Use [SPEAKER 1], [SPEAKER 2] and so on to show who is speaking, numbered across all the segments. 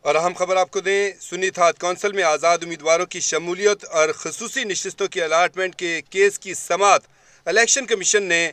[SPEAKER 1] اور اہم خبر آپ کو دیں، سنی اتحاد کونسل میں آزاد امیدواروں کی شمولیت اور خصوصی نشستوں کی الاٹمنٹ کے کیس کی سماعت الیکشن کمیشن نے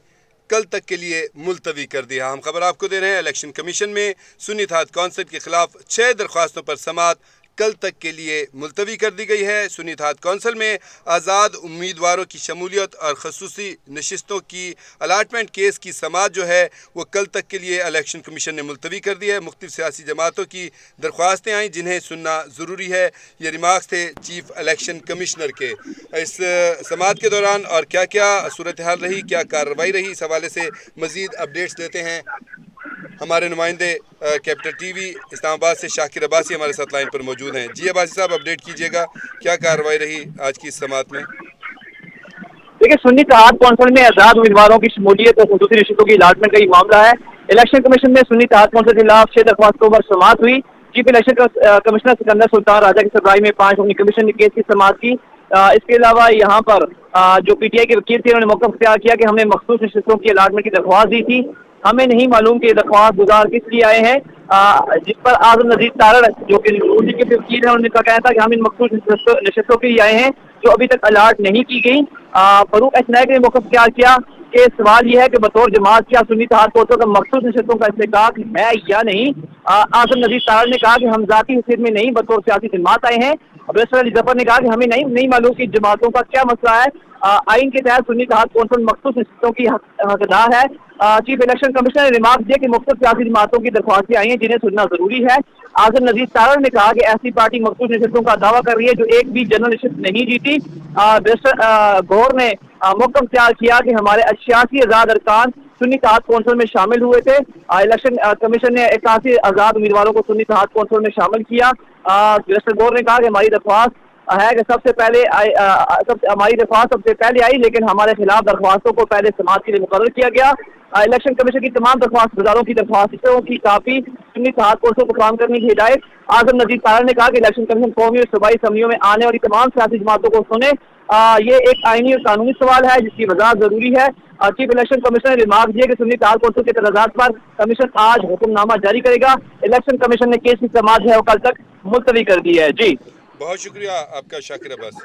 [SPEAKER 1] کل تک کے لیے ملتوی کر دیا۔ ہم خبر آپ کو دے رہے ہیں، الیکشن کمیشن میں سنی اتحاد کونسل کے خلاف 6 درخواستوں پر سماعت کل تک کے لیے ملتوی کر دی گئی ہے۔ سنی اتحاد کونسل میں آزاد امیدواروں کی شمولیت اور خصوصی نشستوں کی الاٹمنٹ کیس کی سماعت جو ہے وہ کل تک کے لیے الیکشن کمیشن نے ملتوی کر دی ہے۔ مختلف سیاسی جماعتوں کی درخواستیں آئیں جنہیں سننا ضروری ہے، یہ ریمارکس تھے چیف الیکشن کمشنر کے۔ اس سماعت کے دوران اور کیا کیا صورتحال رہی، کیا کارروائی رہی، اس حوالے سے مزید اپڈیٹس دیتے ہیں ہمارے نمائندے کیپٹل ٹی وی اسلام آباد سے شاکر عباسی ہمارے ساتھ لائن پر موجود ہیں۔ جی عباسی صاحب، اپڈیٹ کیجیے گا، کیا کارروائی رہی آج کی اس سماعت میں؟
[SPEAKER 2] دیکھیے، سنی اتحاد کونسل میں آزاد امیدواروں کی شمولیت اور خصوصی نشستوں کی الاٹمنٹ کا یہ معاملہ ہے۔ الیکشن کمیشن میں سنی اتحاد کونسل کے خلاف 6 درخواستوں پر سماعت ہوئی۔ چیف الیکشن کمشنر سکندر سلطان راجہ کی سربراہی میں 5 رکنی کمیشن نے کیس کی سماعت کی۔ اس کے علاوہ یہاں پر جو پی ٹی آئی کے وکیل تھے انہوں نے موقف اختیار کیا کہ ہم نے مخصوص نشستوں کی الاٹمنٹ کی درخواست دی تھی، ہمیں نہیں معلوم کہ یہ درخواست گزار کس لیے آئے ہیں، جس پر اعظم نذیر تارڑ جو کہ ان کے وکیل ہیں انہوں نے کہا تھا کہ ہم ان مخصوص نشستوں کے لیے آئے ہیں جو ابھی تک الاٹ نہیں کی گئی۔ فاروق ایس نائک نے موقف اختیار کیا کہ سوال یہ ہے کہ بطور جماعت کیا سنی اتحاد کونسل کا مخصوص نشستوں کا استحقاق ہے یا نہیں۔ اعظم نذیر تارڑ نے کہا کہ ہم ذاتی حیثیت میں نہیں بطور سیاسی جماعت آئے ہیں۔ بیرسٹر علی ظفر نے کہا کہ ہمیں نہیں معلوم کہ جماعتوں کا کیا مسئلہ ہے، آئین کے تحت سنی اتحاد کونسل مخصوص نشستوں کی حقدار ہے۔ چیف الیکشن کمشنر نے ریمارک دیا کہ مختلف سیاسی جماعتوں کی درخواستیں آئی ہیں جنہیں سننا ضروری ہے۔ اعظم نذیر تارڑ نے کہا کہ ایسی پارٹی مخصوص نشستوں کا دعویٰ کر رہی ہے جو ایک بھی جنرل نشست نہیں جیتی۔ بیرسٹر گور نے موقف اختیار کیا کہ ہمارے 86 آزاد ارکان سنی اتحاد کونسل میں شامل ہوئے تھے۔ الیکشن کمیشن نے 81 آزاد امیدواروں کو سنی اتحاد کونسل میں شامل کیا۔ بیرسٹر گور نے کہا کہ ہماری درخواست ہے کہ ہماری درخواست سب سے پہلے آئی، لیکن ہمارے خلاف درخواستوں کو پہلے سماعت کے لیے مقرر کیا گیا۔ الیکشن کمیشن کی تمام درخواست گزاروں کی درخواستوں کی کاپی سنی اتحاد کونسل کو فراہم کرنے کی ہدایت۔ اعظم نذیر تارڑ نے کہا کہ الیکشن کمیشن قومی اور صوبائی اسمبلیوں میں آنے والی تمام سیاسی جماعتوں کو سنے، یہ ایک آئینی اور قانونی سوال ہے جس کی وضاحت ضروری ہے۔ چیف الیکشن کمیشن نے ریمارک دیا کہ سنی اتحاد کونسل کے اعتراضات پر کمیشن آج حکم نامہ جاری کرے گا۔ الیکشن کمیشن نے کیس کی سماعت جو ہے وہ کل تک ملتوی کر دی ہے۔ جی
[SPEAKER 1] بہت شکریہ آپ کا شاکر عباسی۔